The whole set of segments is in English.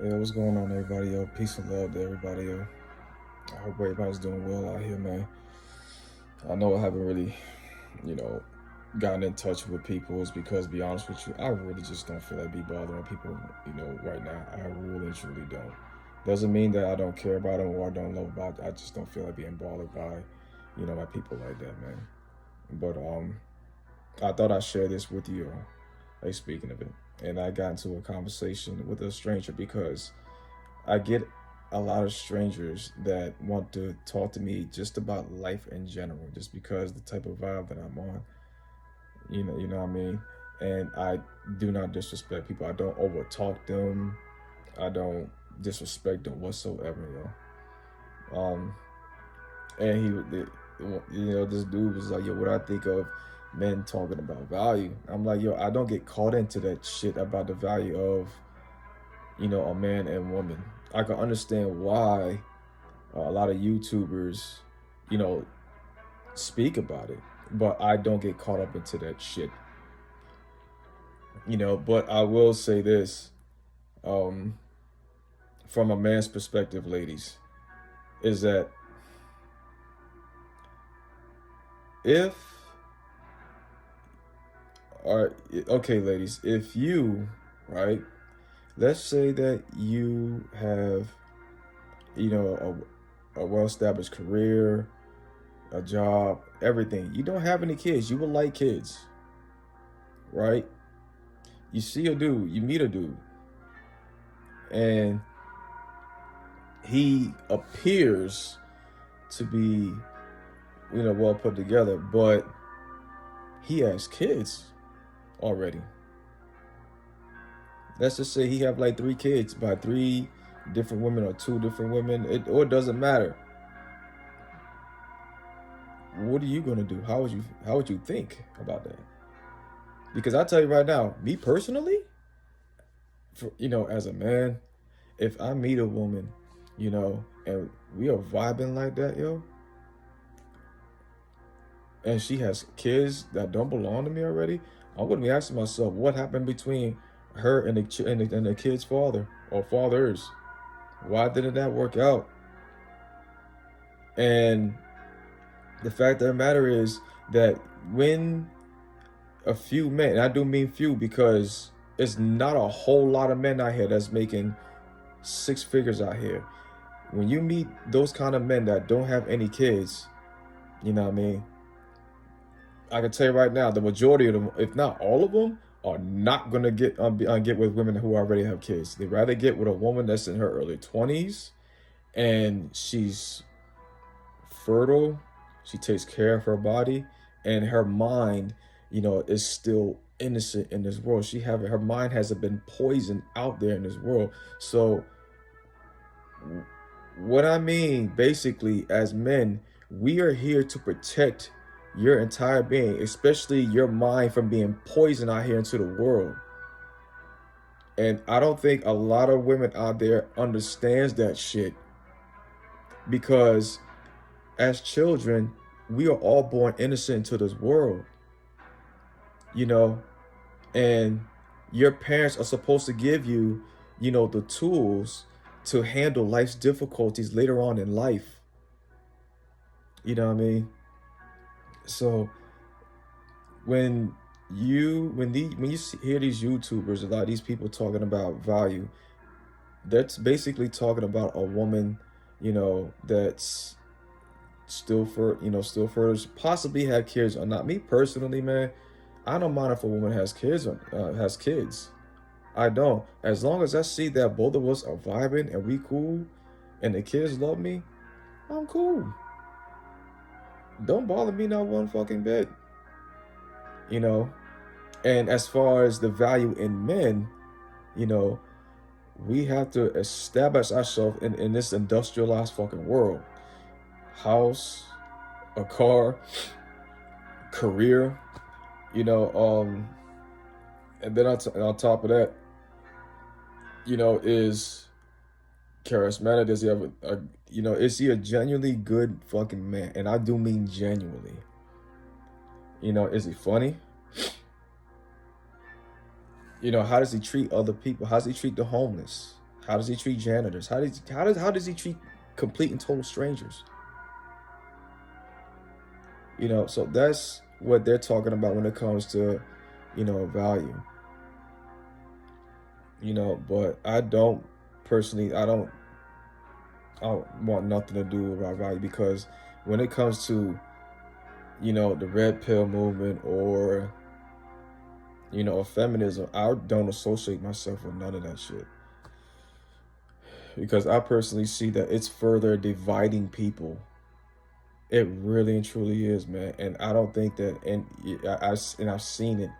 Yeah, what's going on, everybody? Yo, peace and love to everybody. Yo, I hope everybody's doing well out here, man. I know I haven't really, you know, gotten in touch with people is because, to be honest with you, I really just don't feel like be bothering people, right now. I really, truly don't. Doesn't mean that I don't care about them or I don't love about them. I just don't feel like being bothered by, by people like that, man. But I thought I'd share this with you. Like speaking of it, and I got into a conversation with a stranger because I get a lot of strangers that want to talk to me just about life in general, just because the type of vibe that I'm on. You know what I mean? And I do not disrespect people. I don't over talk them. I don't disrespect them whatsoever, yo. And this dude was like, yo, what I think of men talking about value. I'm like, yo, I don't get caught into that shit about the value of, a man and woman. I can understand why a lot of YouTubers, you know, speak about it, but I don't get caught up into that shit. But I will say this, um, from a man's perspective, ladies, is that if, all right, okay, ladies, if you, right, let's say that you have, a well established career, a job, everything. You don't have any kids. You would like kids, right? You see a dude, you meet a dude, and he appears to be, well put together, but he has kids already. Let's just say he have like 3 kids by 3 different women or 2 different women. It doesn't matter. What are you gonna do? How would you think about that? Because I tell you right now, me personally, as a man, if I meet a woman, and we are vibing like that, yo, and she has kids that don't belong to me already, I'm gonna be asking myself what happened between her and the kid's father or fathers. Why didn't that work out? And the fact of the matter is that when a few men, and I do mean few because it's not a whole lot of men out here that's making 6 figures out here. When you meet those kind of men that don't have any kids, you know what I mean? I can tell you right now, the majority of them, if not all of them, are not gonna get with women who already have kids. They rather get with a woman that's in her early 20s and she's fertile, she takes care of her body, and her mind, is still innocent in this world. Her mind hasn't been poisoned out there in this world. So what I mean, basically, as men, we are here to protect your entire being, especially your mind, from being poisoned out here into the world. And I don't think a lot of women out there understands that shit because as children, we are all born innocent into this world, you know, and your parents are supposed to give you, the tools to handle life's difficulties later on in life. You know what I mean? So when hear these YouTubers, a lot of these people talking about value, that's basically talking about a woman, that's still for possibly had kids or not. Me personally, man, I don't mind if a woman has kids or has kids. I don't. As long as I see that both of us are vibing and we cool, and the kids love me, I'm cool. Don't bother me not one fucking bit. You know. And as far as the value in men, you know, we have to establish ourselves in this industrialized fucking world. House, a car, career, you know, and then on top of that, is charismatic? Does he have is he a genuinely good fucking man? And I do mean genuinely. Is he funny? How does he treat other people? How does he treat the homeless? How does he treat janitors? How does he treat complete and total strangers? You know, so that's what they're talking about when it comes to, value. But I don't personally, I don't want nothing to do about value, because when it comes to, the red pill movement, or, feminism, I don't associate myself with none of that shit, because I personally see that it's further dividing people. It really and truly is, man. And I don't think that, and I've seen it,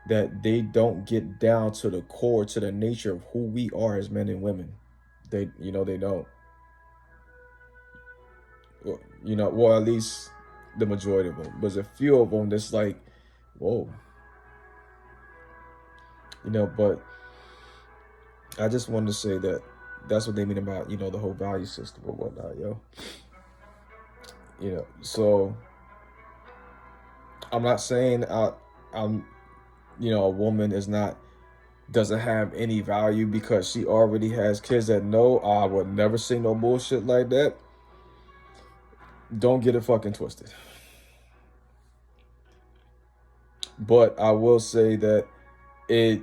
that they don't get down to the core, to the nature of who we are as men and women. They don't. Well, at least the majority of them. There's a few of them that's like, whoa. But I just wanted to say that that's what they mean about, the whole value system or whatnot, yo. So I'm not saying I'm, a woman doesn't have any value because she already has kids. That no, I would never say no bullshit like that. Don't get it fucking twisted. But I will say that it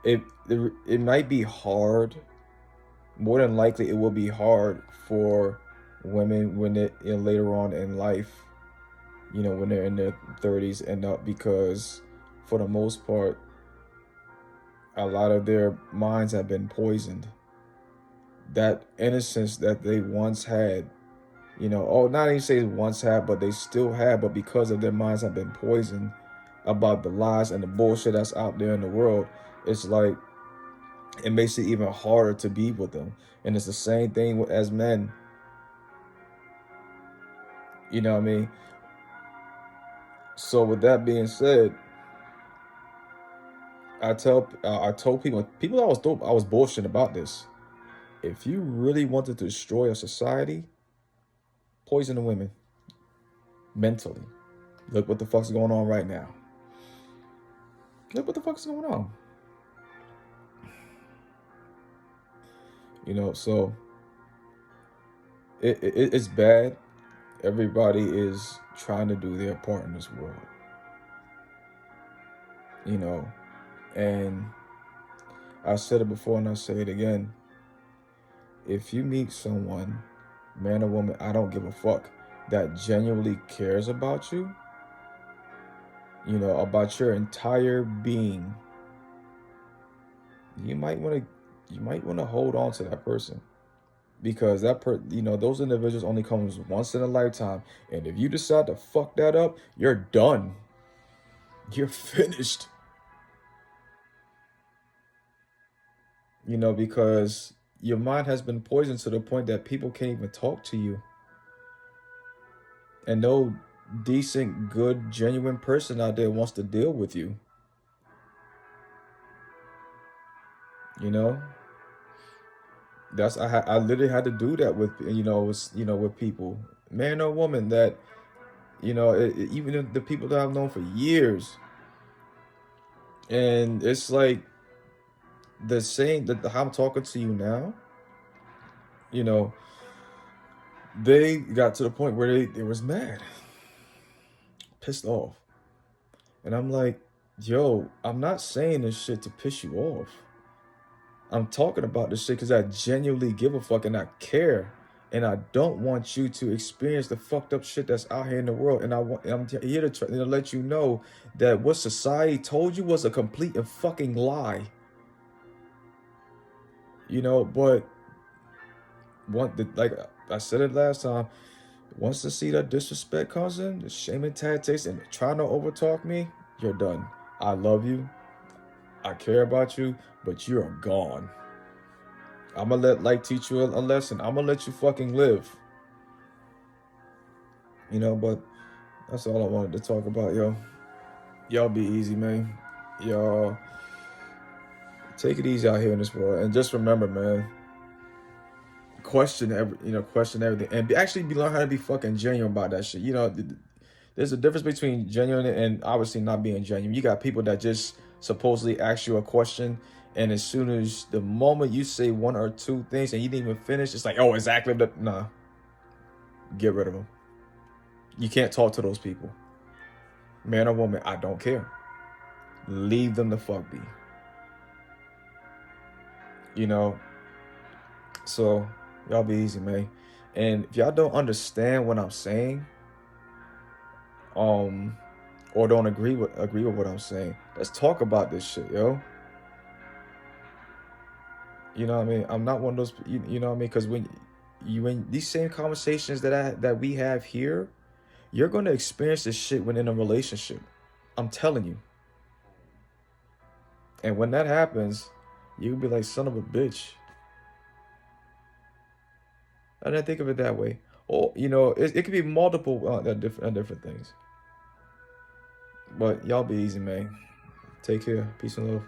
it it might be hard. More than likely, it will be hard for women when later on in life, when they're in their 30s and up, because for the most part, a lot of their minds have been poisoned. That innocence that they once had, not even say once had, but they still have, but because of their minds have been poisoned about the lies and the bullshit that's out there in the world, it's like, it makes it even harder to be with them. And it's the same thing as men. You know what I mean? So with that being said, I told people I was bullshit about this. If you really wanted to destroy a society, poison the women mentally. Look what the fuck's going on right now. Look what the fuck's going on. So it's bad. Everybody is trying to do their part in this world. And I said it before and I say it again. If you meet someone, man or woman, I don't give a fuck, that genuinely cares about you, about your entire being, you might want to hold on to that person, because those individuals only comes once in a lifetime, and if you decide to fuck that up, you're done. You're finished. Because your mind has been poisoned to the point that people can't even talk to you. And no decent, good, genuine person out there wants to deal with you. I literally had to do that with with people, man or woman, that even the people that I've known for years. And it's like the same that how I'm talking to you now, they got to the point where they was mad, pissed off. And I'm like, yo, I'm not saying this shit to piss you off. I'm talking about this shit because I genuinely give a fuck and I care. And I don't want you to experience the fucked up shit that's out here in the world. And I'm here to try to let you know that what society told you was a complete and fucking lie. But like I said it last time, once the seed of disrespect comes in, the shame and tactics and trying to overtalk me, you're done. I love you. I care about you, but you are gone. I'm gonna let life teach you a lesson. I'm gonna let you fucking live. But that's all I wanted to talk about, yo. Y'all be easy, man. Y'all take it easy out here in this world. And just remember, man, question everything. And learn how to be fucking genuine about that shit. There's a difference between genuine and obviously not being genuine. You got people that just supposedly ask you a question And as soon as the moment you say one or two things and you didn't even finish, it's like, oh, exactly. Nah, get rid of them. You can't talk to those people. Man or woman, I don't care. Leave them the fuck be. You know? So, y'all be easy, man. And if y'all don't understand what I'm saying, or don't agree with what I'm saying, let's talk about this shit, yo. You know what I mean? I'm not one of those, you know what I mean? Because when these same conversations that we have here, you're gonna experience this shit when in a relationship. I'm telling you. And when that happens, you'll be like, son of a bitch. I didn't think of it that way. Or it could be multiple different things. But y'all be easy, man. Take care. Peace and love.